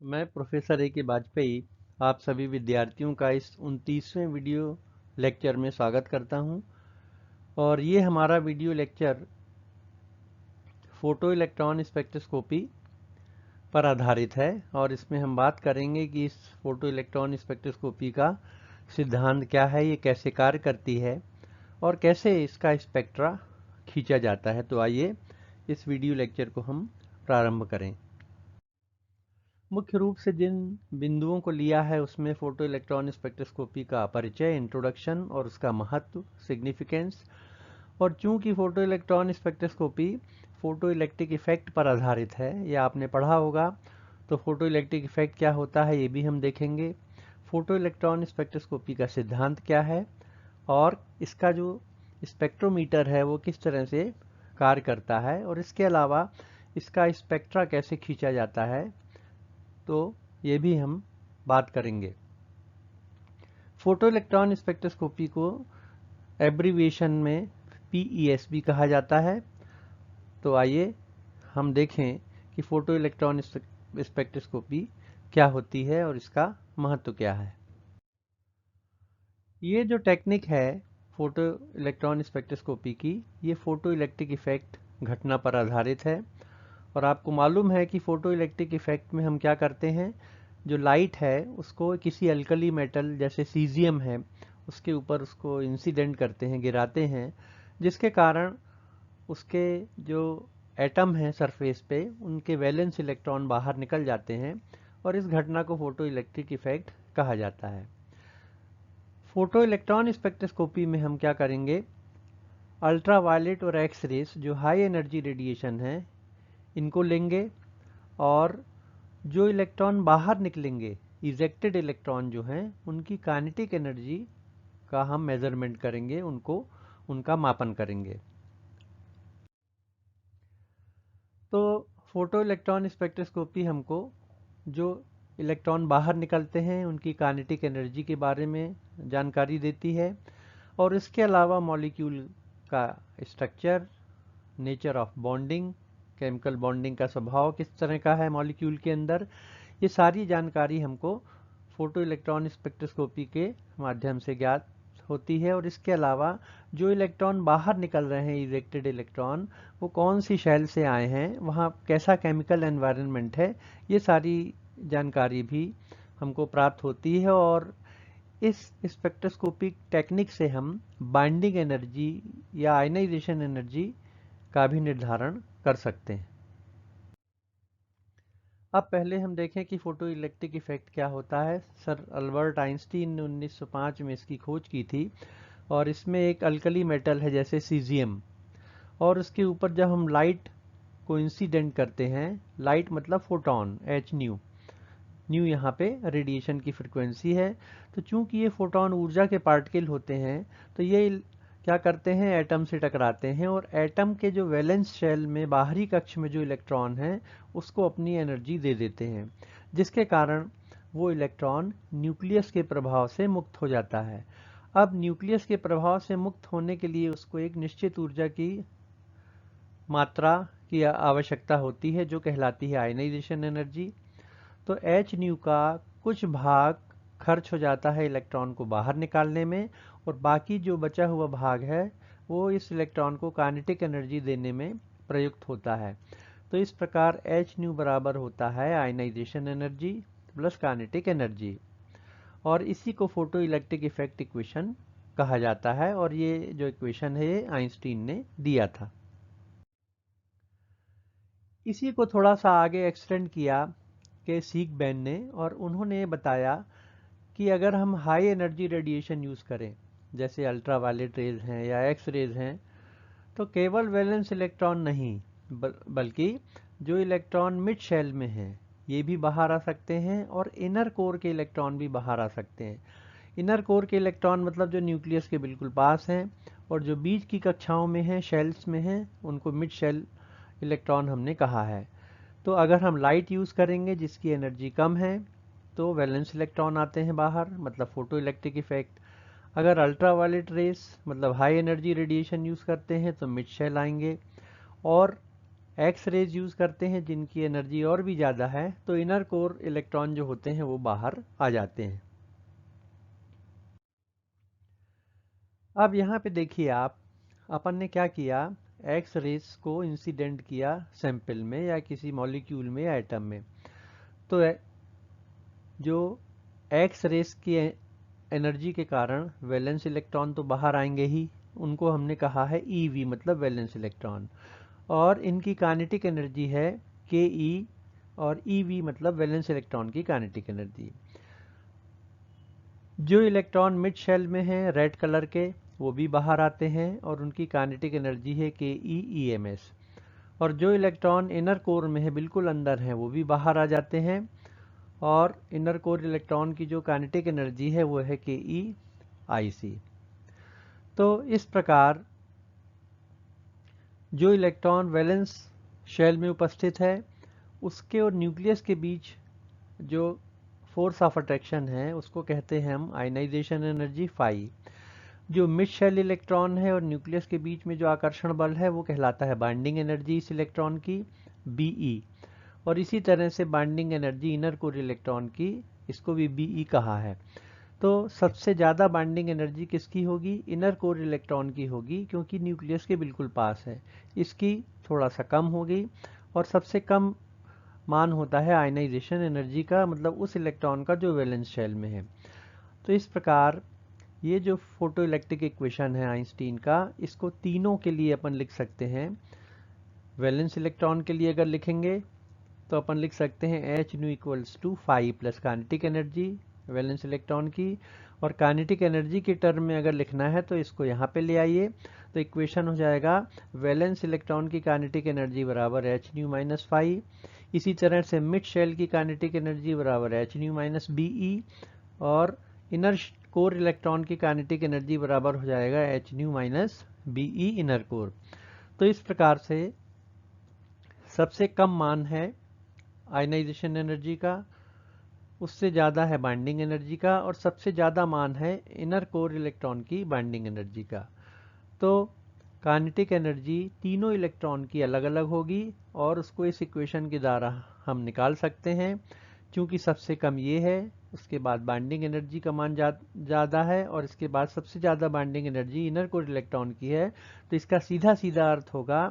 मैं professor A के वाजपेयी आप सभी विद्यार्थियों का इस 29वें वीडियो लेक्चर में स्वागत करता हूं। और ये हमारा video lecture photo electron spectroscopy पर आधारित है और इसमें हम बात करेंगे कि इस फोटो इलेक्ट्रॉन स्पेक्ट्रोस्कोपी का सिद्धांत क्या है, ये कैसे कार्य करती है और कैसे इसका स्पेक्ट्रा खींचा जाता है। तो आइए इस वीडियो लेक्चर को हम प्रारंभ करें। मुख्य रूप से जिन बिंदुओं को लिया है उसमें फोटो इलेक्ट्रॉन स्पेक्ट्रोस्कोपी का परिचय, इंट्रोडक्शन और उसका महत्व, सिग्निफिकेंस। और चूंकि photo electron spectroscopy photo electric effect पर आधारित है, यह आपने पढ़ा होगा, तो फोटो इलेक्ट्रिक इफेक्ट क्या होता है ये भी हम देखेंगे। फोटो इलेक्ट्रॉन स्पेक्ट्रोस्कोपी का सिद्धांत क्या है और इसका जो स्पेक्ट्रोमीटर है वो किस तरह से कार्य करता है, और इसके अलावा इसका स्पेक्ट्रा कैसे खींचा जाता है, तो ये भी हम बात करेंगे। फोटो इलेक्ट्रॉन स्पेक्ट्रोस्कोपी को एब्रीविएशन में PES भी कहा जाता है। तो आइए हम देखें कि फोटो इलेक्ट्रॉन स्पेक्ट्रोस्कोपी क्या होती है और इसका महत्व क्या है। ये जो टेक्निक है फोटो इलेक्ट्रॉन स्पेक्ट्रोस्कोपी की, ये फोटो इलेक्ट्रिक इफेक्ट घटना पर आधारित है। और आपको मालूम है कि फोटो इलेक्ट्रिक इफेक्ट में हम क्या करते हैं, जो लाइट है उसको किसी अल्कली मेटल जैसे सीजियम है उसके ऊपर उसको इंसिडेंट करते हैं, गिराते हैं, जिसके कारण उसके जो एटम हैं सरफेस पे उनके वैलेंस इलेक्ट्रॉन बाहर निकल जाते हैं और इस घटना को फोटो इलेक्ट्रिक इफेक्ट कहा जाता है। फोटो इलेक्ट्रॉन स्पेक्ट्रोस्कोपी में हम क्या करेंगे, अल्ट्रावायलेट और एक्स रेस जो हाई एनर्जी रेडिएशन है इनको लेंगे और जो इलेक्ट्रॉन बाहर निकलेंगे, इजेक्टेड इलेक्ट्रॉन जो हैं, उनकी काइनेटिक एनर्जी का हम मेजरमेंट करेंगे, उनका मापन करेंगे। तो फोटो इलेक्ट्रॉन स्पेक्ट्रोस्कोपी हमको जो इलेक्ट्रॉन बाहर निकलते हैं उनकी काइनेटिक एनर्जी के बारे में जानकारी देती है, और इसके अलावा मॉलिक्यूल का structure, nature of bonding, chemical bonding का स्वभाव किस तरह का है मॉलिक्यूल के अंदर, ये सारी जानकारी हमको फोटो इलेक्ट्रॉन स्पेक्ट्रोस्कोपी के माध्यम से ज्ञात होती है। और इसके अलावा जो इलेक्ट्रॉन बाहर निकल रहे हैं, इजेक्टेड इलेक्ट्रॉन, वो कौन सी शेल से आए हैं, वहाँ कैसा केमिकल एनवायरनमेंट है, ये सारी जानकारी भी हमको प्राप्त होती है। और इस स्पेक्ट्रोस्कोपिक टेक्निक से हम बाइंडिंग एनर्जी या आयनाइजेशन एनर्जी का भी निर्धारण कर सकते हैं। अब पहले हम देखें कि फोटो इलेक्ट्रिक इफेक्ट क्या होता है। सर अल्बर्ट आइंस्टीन ने 1905 में इसकी खोज की थी। और इसमें एक अल्कली मेटल है जैसे सीजियम, और उसके ऊपर जब हम लाइट को इंसिडेंट करते हैं, लाइट मतलब फोटोन, एच न्यू, न्यू यहाँ पे रेडिएशन की फ्रिक्वेंसी है। तो चूंकि ये फोटोन ऊर्जा के पार्टिकल होते हैं, तो ये क्या करते हैं, एटम से टकराते हैं और एटम के जो वैलेंस शेल में बाहरी कक्ष में जो इलेक्ट्रॉन है उसको अपनी एनर्जी दे देते हैं, जिसके कारण वो इलेक्ट्रॉन न्यूक्लियस के प्रभाव से मुक्त हो जाता है। अब न्यूक्लियस के प्रभाव से मुक्त होने के लिए उसको एक निश्चित ऊर्जा की मात्रा की आवश्यकता होती है, जो कहलाती है आयनाइजेशन एनर्जी। तो एच न्यू का कुछ भाग खर्च हो जाता है इलेक्ट्रॉन को बाहर निकालने में, और बाकी जो बचा हुआ भाग है वो इस इलेक्ट्रॉन को काइनेटिक एनर्जी देने में प्रयुक्त होता है। तो इस प्रकार एच न्यू बराबर होता है ionization energy plus kinetic energy, और इसी को फोटो इलेक्ट्रिक इफेक्ट इक्वेशन कहा जाता है। और ये जो इक्वेशन है ये आइंस्टीन ने दिया था। इसी को थोड़ा सा आगे एक्सटेंड किया के सीक बैन ने, और उन्होंने बताया कि अगर हम हाई एनर्जी रेडिएशन यूज़ करें, जैसे अल्ट्रावायलेट रेज हैं या एक्स रेज हैं, तो केवल वैलेंस इलेक्ट्रॉन नहीं बल्कि जो इलेक्ट्रॉन मिड शेल में हैं ये भी बाहर आ सकते हैं, और इनर कोर के इलेक्ट्रॉन भी बाहर आ सकते हैं। इनर कोर के इलेक्ट्रॉन मतलब जो न्यूक्लियस के बिल्कुल पास हैं, और जो बीच की कक्षाओं में हैं, शेल्स में हैं, उनको मिड शेल इलेक्ट्रॉन हमने कहा है। तो अगर हम लाइट यूज़ करेंगे जिसकी एनर्जी कम है, तो वैलेंस इलेक्ट्रॉन आते हैं बाहर, मतलब फोटो इलेक्ट्रिक इफेक्ट। अगर अल्ट्रावायलेट रेस मतलब हाई एनर्जी रेडिएशन यूज़ करते हैं तो मिड शेल आएंगे, और एक्स रेज यूज करते हैं जिनकी एनर्जी और भी ज़्यादा है, तो इनर कोर इलेक्ट्रॉन जो होते हैं वो बाहर आ जाते हैं। अब यहाँ पे देखिए आप, अपन ने क्या किया, एक्स रेज को इंसिडेंट किया सैंपल में या किसी मॉलिक्यूल में या एटम में। तो जो एक्स रेज की एनर्जी के कारण वैलेंस इलेक्ट्रॉन तो बाहर आएंगे ही, उनको हमने कहा है ईवी मतलब वैलेंस इलेक्ट्रॉन, और इनकी काइनेटिक एनर्जी है के ई, और ईवी मतलब वैलेंस इलेक्ट्रॉन की काइनेटिक एनर्जी। जो इलेक्ट्रॉन मिड शेल में हैं रेड कलर के, वो भी बाहर आते हैं और उनकी काइनेटिक एनर्जी है के ई ई एम एस। और जो इलेक्ट्रॉन इनर कोर में है बिल्कुल अंदर हैं, वो भी बाहर आ जाते हैं, और इनर कोर इलेक्ट्रॉन की जो काइनेटिक एनर्जी है वो है के ई आई सी। तो इस प्रकार जो इलेक्ट्रॉन वैलेंस शेल में उपस्थित है उसके और न्यूक्लियस के बीच जो फोर्स ऑफ अट्रैक्शन है उसको कहते हैं हम आयनाइजेशन एनर्जी फाई। जो मिड शेल इलेक्ट्रॉन है और न्यूक्लियस के बीच में जो आकर्षण बल है वो कहलाता है बाइंडिंग एनर्जी इस इलेक्ट्रॉन की, बीई। और इसी तरह से binding energy inner core electron की, इसको भी बीई कहा है। तो सबसे ज़्यादा बाइंडिंग एनर्जी किसकी होगी, इनर कोर इलेक्ट्रॉन की होगी, क्योंकि न्यूक्लियस के बिल्कुल पास है। इसकी थोड़ा सा कम होगी, और सबसे कम मान होता है आयनाइजेशन एनर्जी का, मतलब उस इलेक्ट्रॉन का जो वैलेंस शेल में है। तो इस प्रकार ये जो फोटो इलेक्ट्रिक इक्वेशन है आइंस्टीन का, इसको तीनों के लिए अपन लिख सकते हैं। वैलेंस इलेक्ट्रॉन के लिए अगर लिखेंगे तो अपन लिख सकते हैं H nu equals to five plus kinetic energy valence electron की। और काइनेटिक एनर्जी के टर्म में अगर लिखना है तो इसको यहाँ पे ले आइए, तो इक्वेशन हो जाएगा वैलेंस इलेक्ट्रॉन की काइनेटिक एनर्जी बराबर एच न्यू माइनस फाइव। इसी तरह से मिड शेल की काइनेटिक एनर्जी बराबर एच न्यू माइनस बीई, और इनर कोर इलेक्ट्रॉन की काइनेटिक एनर्जी बराबर हो जाएगा H nu minus BE inner core. तो इस प्रकार से सबसे कम मान है आयनाइजेशन एनर्जी का, उससे ज़्यादा है बाइंडिंग एनर्जी का, और सबसे ज़्यादा मान है इनर कोर इलेक्ट्रॉन की बाइंडिंग एनर्जी का। तो काइनेटिक एनर्जी तीनों इलेक्ट्रॉन की अलग अलग होगी, और उसको इस इक्वेशन के द्वारा हम निकाल सकते हैं। क्योंकि सबसे कम ये है, उसके बाद बाइंडिंग एनर्जी का मान ज़्यादा है, और इसके बाद सबसे ज़्यादा binding energy inner core electron की है। तो इसका सीधा सीधा अर्थ होगा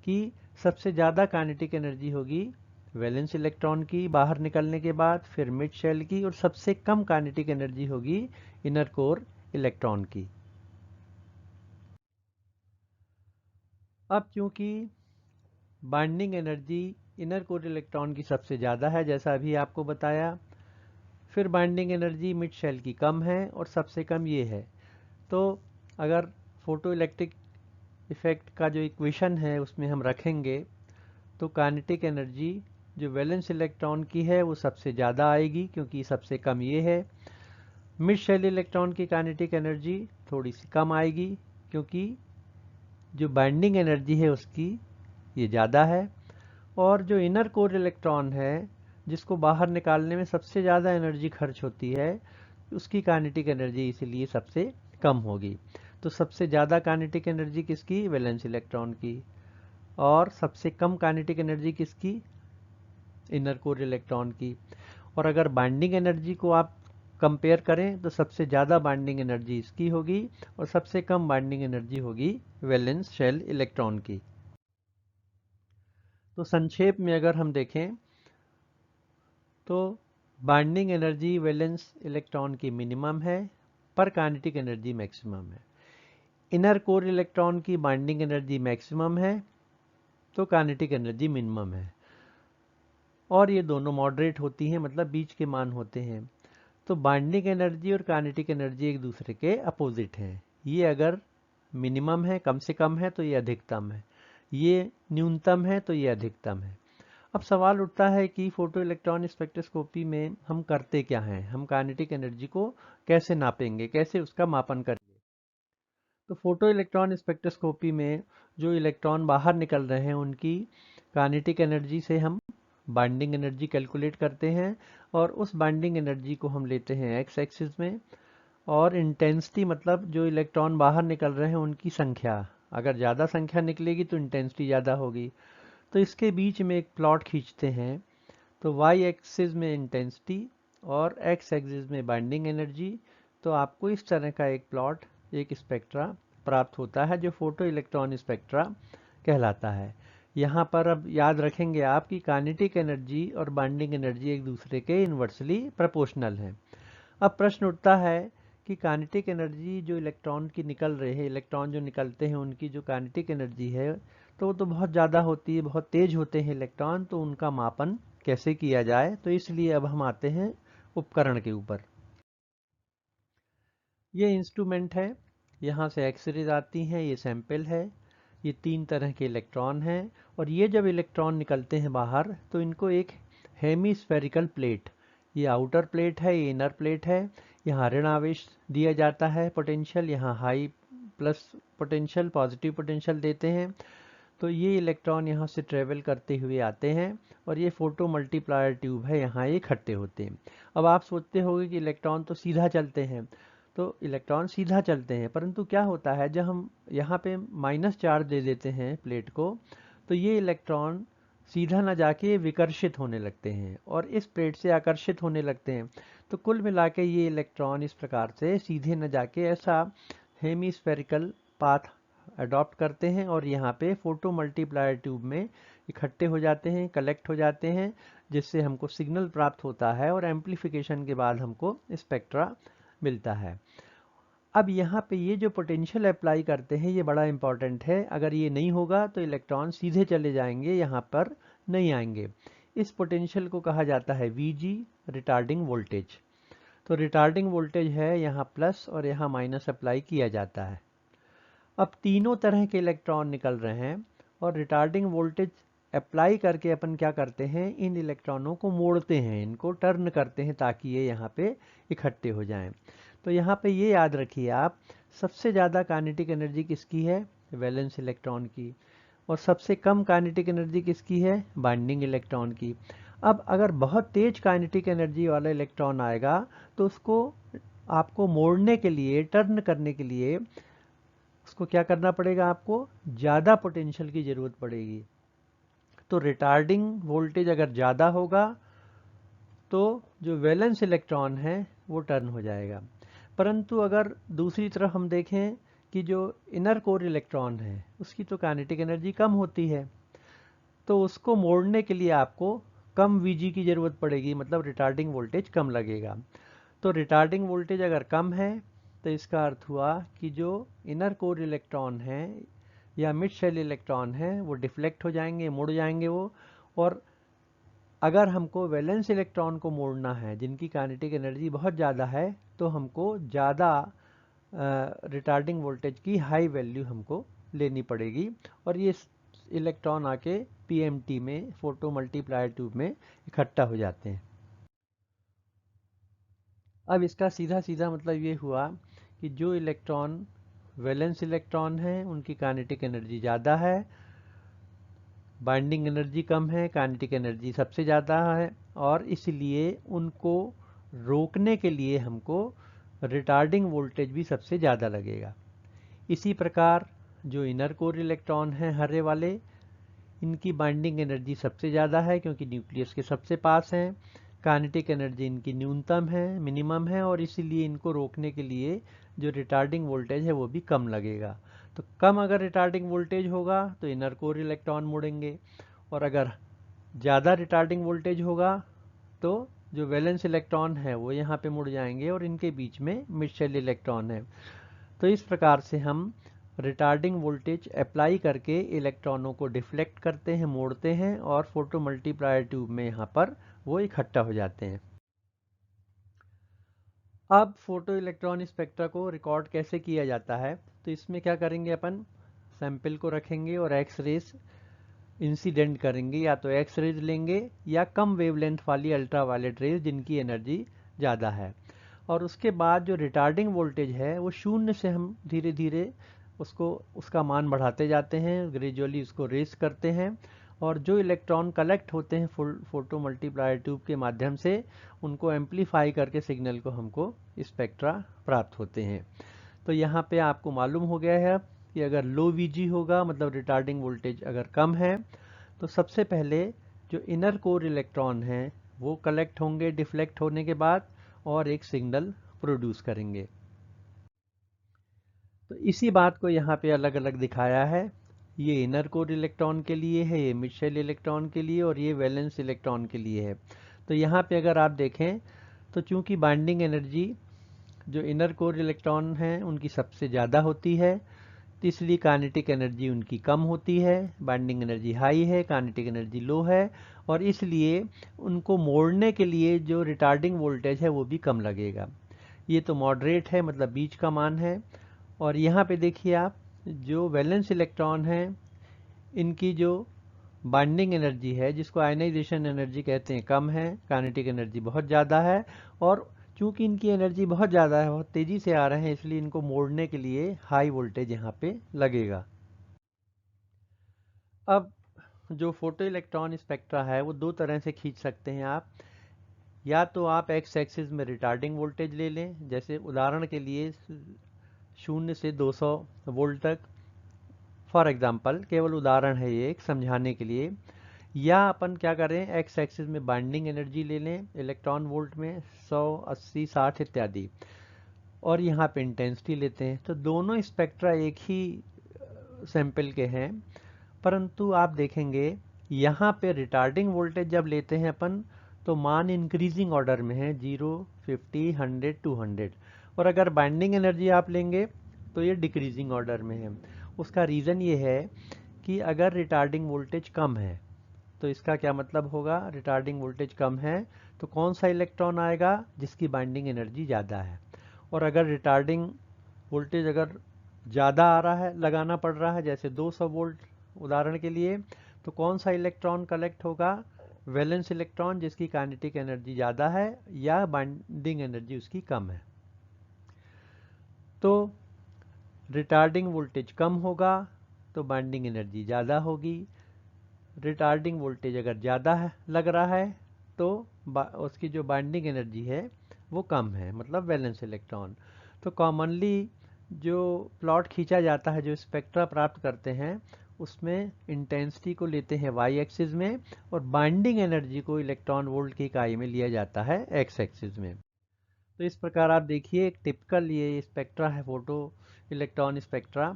कि सबसे ज़्यादा काइनेटिक एनर्जी होगी वैलेंस इलेक्ट्रॉन की बाहर निकलने के बाद, फिर मिड शेल की, और सबसे कम काइनेटिक एनर्जी होगी इनर कोर इलेक्ट्रॉन की। अब क्योंकि binding energy inner core electron की सबसे ज़्यादा है जैसा अभी आपको बताया, फिर बाइंडिंग एनर्जी मिड शेल की कम है और सबसे कम ये है, तो अगर फोटो इलेक्ट्रिक इफेक्ट का जो इक्वेशन है उसमें हम रखेंगे तो काइनेटिक एनर्जी जो वैलेंस इलेक्ट्रॉन की है वो सबसे ज़्यादा आएगी, क्योंकि सबसे कम ये है। मिड शेल इलेक्ट्रॉन की काइनेटिक एनर्जी थोड़ी सी कम आएगी, क्योंकि जो बाइंडिंग एनर्जी है उसकी ये ज़्यादा है। और जो इनर कोर इलेक्ट्रॉन है जिसको बाहर निकालने में सबसे ज़्यादा एनर्जी खर्च होती है, उसकी काइनेटिक एनर्जी इसलिए सबसे कम होगी। तो सबसे ज़्यादा काइनेटिक एनर्जी किसकी, वैलेंस इलेक्ट्रॉन की, और सबसे कम काइनेटिक एनर्जी किसकी, इनर कोर इलेक्ट्रॉन की। और अगर बाइंडिंग एनर्जी को आप कंपेयर करें तो सबसे ज़्यादा बाइंडिंग एनर्जी इसकी होगी, और सबसे कम बाइंडिंग एनर्जी होगी वैलेंस शेल इलेक्ट्रॉन की। तो संक्षेप में अगर हम देखें तो बाइंडिंग एनर्जी वैलेंस इलेक्ट्रॉन की मिनिमम है, पर काइनेटिक एनर्जी मैक्सिमम है। इनर कोर इलेक्ट्रॉन की बाइंडिंग एनर्जी मैक्सिमम है, तो काइनेटिक एनर्जी मिनिमम है, और ये दोनों मॉडरेट होती हैं, मतलब बीच के मान होते हैं। तो बाइंडिंग एनर्जी और काइनेटिक एनर्जी एक दूसरे के अपोजिट हैं। ये अगर मिनिमम है, कम से कम है, तो ये अधिकतम है, ये न्यूनतम है तो ये अधिकतम है। अब सवाल उठता है कि फोटो इलेक्ट्रॉन स्पेक्ट्रोस्कोपी में हम करते क्या हैं, हम काइनेटिक एनर्जी को कैसे नापेंगे, कैसे उसका मापन करेंगे। तो फोटो इलेक्ट्रॉन स्पेक्ट्रोस्कोपी में जो इलेक्ट्रॉन बाहर निकल रहे हैं उनकी काइनेटिक एनर्जी से हम बाइंडिंग एनर्जी कैलकुलेट करते हैं, और उस बाइंडिंग एनर्जी को हम लेते हैं एक्स एक्सिस में, और इंटेंसिटी मतलब जो इलेक्ट्रॉन बाहर निकल रहे हैं उनकी संख्या, अगर ज़्यादा संख्या निकलेगी तो इंटेंसिटी ज़्यादा होगी। तो इसके बीच में एक प्लॉट खींचते हैं, तो वाई एक्सिस में इंटेंसिटी और एक्स एक्सिस में बाइंडिंग एनर्जी, तो आपको इस तरह का एक प्लॉट, एक स्पेक्ट्रा प्राप्त होता है जो फोटो इलेक्ट्रॉन स्पेक्ट्रा कहलाता है। यहाँ पर अब याद रखेंगे आप कि काइनेटिक एनर्जी और बाइंडिंग एनर्जी एक दूसरे के इन्वर्सली प्रोपोर्शनल हैं। अब प्रश्न उठता है कि काइनेटिक एनर्जी जो इलेक्ट्रॉन की निकल रहे हैं, इलेक्ट्रॉन जो निकलते हैं उनकी जो काइनेटिक एनर्जी है तो वो तो बहुत ज़्यादा होती है, बहुत तेज होते हैं इलेक्ट्रॉन, तो उनका मापन कैसे किया जाए। तो इसलिए अब हम आते हैं उपकरण के ऊपर। ये इंस्ट्रूमेंट है, यहाँ से एक्सरेज आती हैं, ये सैंपल है, ये 3 तरह के इलेक्ट्रॉन हैं और ये जब इलेक्ट्रॉन निकलते हैं बाहर तो इनको एक हेमीस्फेरिकल प्लेट, ये आउटर प्लेट है, ये इनर प्लेट है, यहाँ ऋण आवेश दिया जाता है पोटेंशियल, यहाँ high plus potential, positive potential देते हैं। तो ये इलेक्ट्रॉन यहाँ से ट्रेवल करते हुए आते हैं और ये फोटो मल्टीप्लायर ट्यूब है, यहाँ ये इकट्ठे होते हैं। अब आप सोचते होंगे कि इलेक्ट्रॉन तो सीधा चलते हैं, तो इलेक्ट्रॉन सीधा चलते हैं, परंतु क्या होता है जब हम यहाँ पे माइनस चार्ज दे देते हैं प्लेट को, तो ये इलेक्ट्रॉन सीधा न जाके विकर्षित होने लगते हैं और इस प्लेट से आकर्षित होने लगते हैं। तो कुल मिला के ये इलेक्ट्रॉन इस प्रकार से सीधे न जाके ऐसा हेमीस्फेरिकल पाथ अडॉप्ट करते हैं और यहाँ पे फोटो मल्टीप्लायर ट्यूब में इकट्ठे हो जाते हैं, कलेक्ट हो जाते हैं, जिससे हमको सिग्नल प्राप्त होता है और एम्प्लीफिकेशन के बाद हमको स्पेक्ट्रा मिलता है। अब यहाँ पे ये जो पोटेंशियल अप्लाई करते हैं ये बड़ा इंपॉर्टेंट है, अगर ये नहीं होगा तो इलेक्ट्रॉन सीधे चले जाएंगे, यहाँ पर नहीं आएंगे। इस पोटेंशियल को कहा जाता है VG, रिटार्डिंग वोल्टेज। तो रिटार्डिंग वोल्टेज है यहाँ प्लस और यहाँ माइनस अप्लाई किया जाता है। अब तीनों तरह के इलेक्ट्रॉन निकल रहे हैं और रिटार्डिंग वोल्टेज अप्लाई करके अपन क्या करते हैं, इन इलेक्ट्रॉनों को मोड़ते हैं, इनको टर्न करते हैं ताकि ये यहाँ पे इकट्ठे हो जाएं। तो यहाँ पे ये याद रखिए आप, सबसे ज़्यादा काइनेटिक एनर्जी किसकी है, वैलेंस इलेक्ट्रॉन की, और सबसे कम काइनेटिक एनर्जी किसकी है, बाइंडिंग इलेक्ट्रॉन की। अब अगर बहुत तेज काइनेटिक एनर्जी वाला इलेक्ट्रॉन आएगा तो उसको आपको मोड़ने के लिए, टर्न करने के लिए उसको क्या करना पड़ेगा, आपको ज़्यादा पोटेंशियल की ज़रूरत पड़ेगी। तो रिटार्डिंग वोल्टेज अगर ज़्यादा होगा तो जो वैलेंस इलेक्ट्रॉन है वो टर्न हो जाएगा। परंतु अगर दूसरी तरफ हम देखें कि जो इनर कोर इलेक्ट्रॉन है उसकी तो काइनेटिक एनर्जी कम होती है, तो उसको मोड़ने के लिए आपको कम VG की ज़रूरत पड़ेगी, मतलब रिटार्डिंग वोल्टेज कम लगेगा। तो रिटार्डिंग वोल्टेज अगर कम है तो इसका अर्थ हुआ कि जो इनर कोर इलेक्ट्रॉन है या मिड शेल इलेक्ट्रॉन है वो डिफ्लेक्ट हो जाएंगे, मुड़ जाएंगे वो। और अगर हमको वैलेंस इलेक्ट्रॉन को मोड़ना है जिनकी काइनेटिक एनर्जी बहुत ज़्यादा है तो हमको ज़्यादा रिटार्डिंग वोल्टेज की हाई वैल्यू हमको लेनी पड़ेगी और ये इलेक्ट्रॉन आके PMT में, फोटो मल्टीप्लायर ट्यूब में इकट्ठा हो जाते हैं। अब इसका सीधा सीधा मतलब ये हुआ कि जो इलेक्ट्रॉन वैलेंस इलेक्ट्रॉन है उनकी काइनेटिक एनर्जी ज़्यादा है, बाइंडिंग एनर्जी कम है, काइनेटिक एनर्जी सबसे ज़्यादा है, और इसलिए उनको रोकने के लिए हमको रिटार्डिंग वोल्टेज भी सबसे ज़्यादा लगेगा। इसी प्रकार जो इनर कोर इलेक्ट्रॉन हैं हरे वाले, इनकी बाइंडिंग एनर्जी सबसे ज़्यादा है क्योंकि न्यूक्लियस के सबसे पास हैं, काइनेटिक एनर्जी इनकी न्यूनतम है, मिनिमम है, और इसीलिए इनको रोकने के लिए जो रिटार्डिंग वोल्टेज है वो भी कम लगेगा। तो कम अगर रिटार्डिंग वोल्टेज होगा तो इनर कोर इलेक्ट्रॉन मुड़ेंगे, और अगर ज़्यादा रिटार्डिंग वोल्टेज होगा तो जो वैलेंस इलेक्ट्रॉन है वो यहाँ पे मुड़ जाएंगे और इनके बीच में मिड शेल इलेक्ट्रॉन है। तो इस प्रकार से हम रिटार्डिंग वोल्टेज अप्लाई करके इलेक्ट्रॉनों को डिफ्लेक्ट करते हैं, मोड़ते हैं, और फोटो मल्टीप्लायर ट्यूब में यहाँ पर वो इकट्ठा हो जाते हैं। अब फोटो इलेक्ट्रॉन स्पेक्ट्रा को रिकॉर्ड कैसे किया जाता है, तो इसमें क्या करेंगे, अपन सैंपल को रखेंगे और एक्स रेज इंसिडेंट करेंगे, या तो एक्स रेज लेंगे या कम वेवलेंथ वाली अल्ट्रा वायलेट रेज जिनकी एनर्जी ज़्यादा है, और उसके बाद जो रिटार्डिंग वोल्टेज है वो शून्य से हम धीरे धीरे उसका मान बढ़ाते जाते हैं, ग्रेजुअली उसको रेज करते हैं, और जो इलेक्ट्रॉन कलेक्ट होते हैं फोटो मल्टीप्लायर ट्यूब के माध्यम से उनको एम्पलीफाई करके सिग्नल को हमको स्पेक्ट्रा प्राप्त होते हैं। तो यहाँ पे आपको मालूम हो गया है कि अगर लो VG होगा, मतलब रिटार्डिंग वोल्टेज अगर कम है, तो सबसे पहले जो इनर कोर इलेक्ट्रॉन हैं वो कलेक्ट होंगे डिफ्लेक्ट होने के बाद और एक सिग्नल प्रोड्यूस करेंगे। तो इसी बात को यहाँ पे अलग अलग दिखाया है। ये इनर कोर इलेक्ट्रॉन के लिए है, ये मिड शेल इलेक्ट्रॉन के लिए और ये वैलेंस इलेक्ट्रॉन के लिए है। तो यहाँ पे अगर आप देखें तो चूंकि बाइंडिंग एनर्जी जो इनर कोर इलेक्ट्रॉन हैं उनकी सबसे ज़्यादा होती है, तो इसलिए काइनेटिक एनर्जी उनकी कम होती है। बाइंडिंग एनर्जी हाई है, काइनेटिक एनर्जी लो है, और इसलिए उनको मोड़ने के लिए जो रिटार्डिंग वोल्टेज है वो भी कम लगेगा। ये तो मॉडरेट है, मतलब बीच का मान है। और यहाँ पे देखिए आप, जो वैलेंस इलेक्ट्रॉन हैं इनकी जो बाइंडिंग एनर्जी है, जिसको आयनाइजेशन एनर्जी कहते हैं, कम है, काइनेटिक एनर्जी बहुत ज़्यादा है। और चूंकि इनकी एनर्जी बहुत ज़्यादा है, बहुत तेज़ी से आ रहे हैं, इसलिए इनको मोड़ने के लिए हाई वोल्टेज यहाँ पे लगेगा। अब जो फोटो इलेक्ट्रॉन स्पेक्ट्रा है वो दो तरह से खींच सकते हैं आप। या तो आप एक्स एक्सिस में रिटार्डिंग वोल्टेज ले लें, जैसे उदाहरण के लिए 0 से 200 वोल्ट तक, फॉर एग्जांपल, केवल उदाहरण है ये एक समझाने के लिए। या अपन क्या करें, एक्स एक्सिस में बाइंडिंग एनर्जी ले लें इलेक्ट्रॉन वोल्ट में 100, 80, 60 इत्यादि, और यहाँ पे इंटेंसिटी लेते हैं। तो दोनों स्पेक्ट्रा एक ही सैंपल के हैं, परंतु आप देखेंगे यहाँ पे रिटार्डिंग वोल्टेज जब लेते हैं अपन तो मान इंक्रीजिंग ऑर्डर में है, 0, 50, 100, 200। और अगर बाइंडिंग एनर्जी आप लेंगे तो ये डिक्रीजिंग ऑर्डर में है। उसका रीज़न ये है कि अगर रिटार्डिंग वोल्टेज कम है तो इसका क्या मतलब होगा, रिटार्डिंग वोल्टेज कम है तो कौन सा इलेक्ट्रॉन आएगा, जिसकी बाइंडिंग एनर्जी ज़्यादा है। और अगर रिटार्डिंग वोल्टेज अगर ज़्यादा आ रहा है, लगाना पड़ रहा है, जैसे 200 वोल्ट उदाहरण के लिए, तो कौन सा इलेक्ट्रॉन कलेक्ट होगा, वैलेंस इलेक्ट्रॉन, जिसकी काइनेटिक एनर्जी ज़्यादा है या बाइंडिंग एनर्जी उसकी कम है। तो रिटार्डिंग वोल्टेज कम होगा तो बाइंडिंग एनर्जी ज़्यादा होगी। रिटार्डिंग वोल्टेज अगर ज़्यादा है लग रहा है तो उसकी जो बाइंडिंग एनर्जी है वो कम है, मतलब वैलेंस इलेक्ट्रॉन। तो कॉमनली जो प्लॉट खींचा जाता है, जो स्पेक्ट्रा प्राप्त करते हैं, उसमें इंटेंसिटी को लेते हैं वाई एक्सिस में और बाइंडिंग एनर्जी को इलेक्ट्रॉन वोल्ट की इकाई में लिया जाता है एक्स एक्सिस में। तो इस प्रकार आप देखिए एक टिपिकल ये स्पेक्ट्रा है फोटो इलेक्ट्रॉन स्पेक्ट्रा।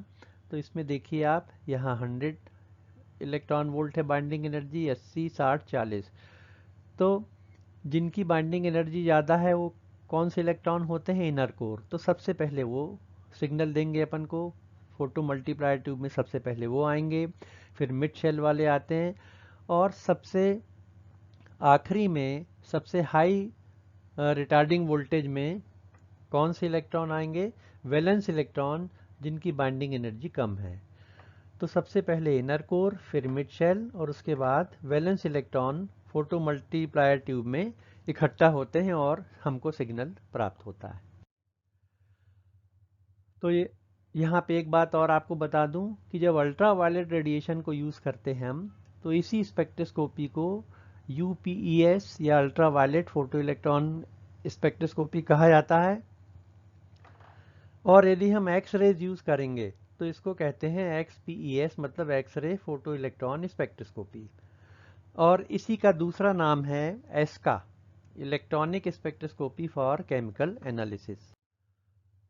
तो इसमें देखिए आप, यहाँ 100 इलेक्ट्रॉन वोल्ट है बाइंडिंग एनर्जी, 80, 60, 40। तो जिनकी बाइंडिंग एनर्जी ज़्यादा है वो कौन से इलेक्ट्रॉन होते हैं, इनर कोर। तो सबसे पहले वो सिग्नल देंगे अपन को, फोटो मल्टीप्लायर ट्यूब में सबसे पहले वो आएंगे, फिर मिड शेल वाले आते हैं, और सबसे आखिरी में सबसे हाई रिटार्डिंग वोल्टेज में कौन से इलेक्ट्रॉन आएंगे, वैलेंस इलेक्ट्रॉन, जिनकी बाइंडिंग एनर्जी कम है। तो सबसे पहले इनर कोर, फिर मिड शेल, और उसके बाद valence electron photo multiplier tube में इकट्ठा होते हैं और हमको सिग्नल प्राप्त होता है। तो ये यहाँ पे एक बात और आपको बता दूं कि जब अल्ट्रा वायलेट रेडिएशन को यूज़ करते हैं हम, तो इसी स्पेक्ट्रोस्कोपी को यूपीईएस या ultraviolet photoelectron spectroscopy कहा जाता है। और यदि हम एक्स रेज यूज़ करेंगे तो इसको कहते हैं एक्सपीईएस, मतलब X ray photo electron spectroscopy. और इसी का दूसरा नाम है ESCA, electronic spectroscopy for chemical analysis.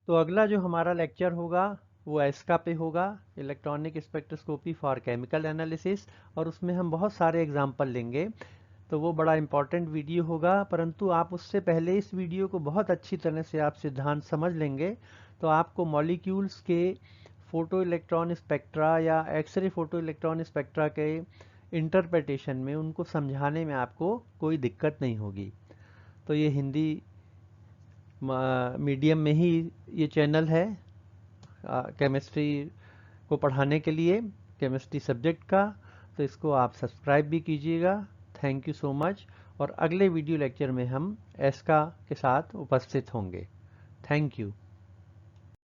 तो अगला जो हमारा लेक्चर होगा वो एस्का पे होगा, electronic spectroscopy for chemical analysis, और उसमें हम बहुत सारे एग्जाम्पल लेंगे। तो वो बड़ा इंपॉर्टेंट वीडियो होगा, परंतु आप उससे पहले इस वीडियो को बहुत अच्छी तरह से आप सिद्धांत समझ लेंगे तो आपको मॉलिक्यूल्स के फोटो इलेक्ट्रॉन स्पेक्ट्रा या एक्सरे फोटो इलेक्ट्रॉन स्पेक्ट्रा के इंटरप्रिटेशन में, उनको समझाने में आपको कोई दिक्कत नहीं होगी। तो ये हिंदी मीडियम में ही ये चैनल है केमिस्ट्री को पढ़ाने के लिए, केमिस्ट्री सब्जेक्ट का। तो इसको आप सब्सक्राइब भी कीजिएगा। Thank you so much. और अगले वीडियो लेक्चर में हम एस्का के साथ उपस्थित होंगे। Thank you.